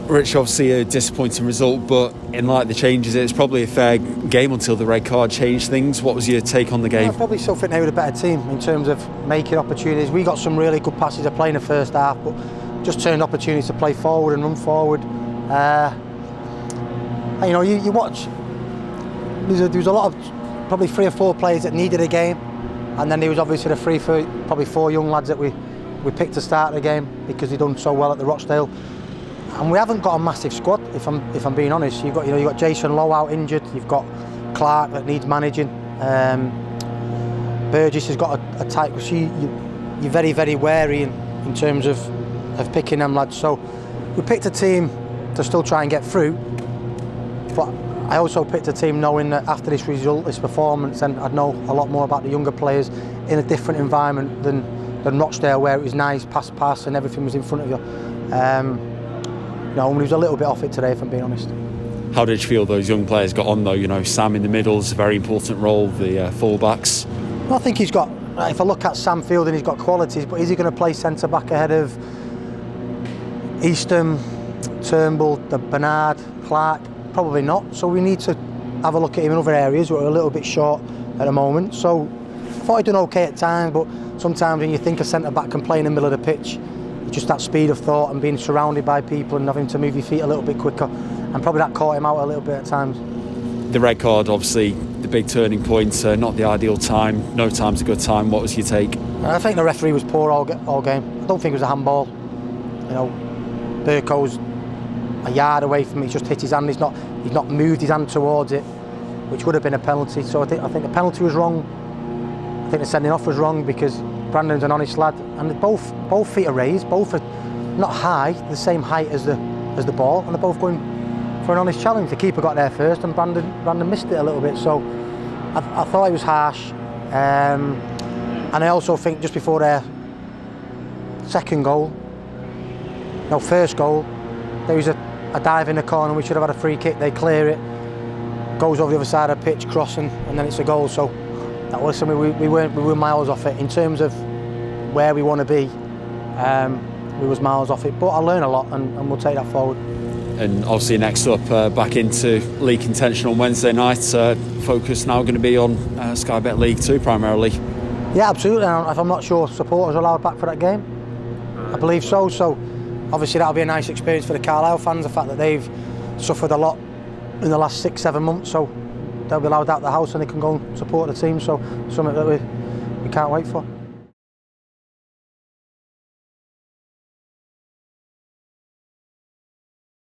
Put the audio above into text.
Rich, obviously a disappointing result, but in light of the changes, it's probably a fair game until the red card changed things. What was your take on the game? I probably still think they were a better team in terms of making opportunities. We got some really good passes to play in the first half, but just turned opportunities to play forward and run forward. You watch, there was a lot of, probably 3 or 4 players that needed a game, and then there was obviously probably 4 young lads that we picked to start the game because they'd done so well at the Rochdale. And we haven't got a massive squad, if I'm being honest. You've got Jason Lowe out injured. You've got Clark that needs managing. Burgess has got a tight. You're very, very wary in terms of picking them lads. So we picked a team to still try and get through. But I also picked a team knowing that after this result, this performance, and I'd know a lot more about the younger players in a different environment than Rochdale, where it was nice, pass, and everything was in front of you. No, he was a little bit off it today, if I'm being honest. How did you feel those young players got on though? Sam in the middle is a very important role, the full-backs. Well, I think he's got, if I look at Sam Fielding, he's got qualities, but is he going to play centre-back ahead of Eastham, Turnbull, Bernard, Clark? Probably not. So we need to have a look at him in other areas. We're a little bit short at the moment. So I thought he'd done okay at times, but sometimes when you think a centre-back can play in the middle of the pitch, just that speed of thought and being surrounded by people and having to move your feet a little bit quicker, and probably that caught him out a little bit at times. The red card, obviously the big turning point, not the ideal time. No time's a good time. What was your take? I think the referee was poor all game. I don't think it was a handball. Burko's a yard away from it. He's just hit his hand. He's not moved his hand towards it, which would have been a penalty. So I think the penalty was wrong. I think the sending off was wrong because Brandon's an honest lad, and both feet are raised, both are not high, the same height as the ball, and they're both going for an honest challenge. The keeper got there first, and Brandon missed it a little bit. So I thought it was harsh, and I also think just before their first goal, there was a dive in the corner. We should have had a free kick. They clear it, goes over the other side of the pitch, crossing, and then it's a goal. So that was something we were miles off it in terms of where we want to be. We was miles off it, but I learned a lot, and we'll take that forward. And obviously next up, back into league contention on Wednesday night. Focus now going to be on Sky Bet League 2 primarily. Yeah, absolutely. And if I'm not sure supporters are allowed back for that game, I believe so. So obviously that'll be a nice experience for the Carlisle fans. The fact that they've suffered a lot in the last 6-7 months, so they'll be allowed out of the house and they can go and support the team. So something that we can't wait for.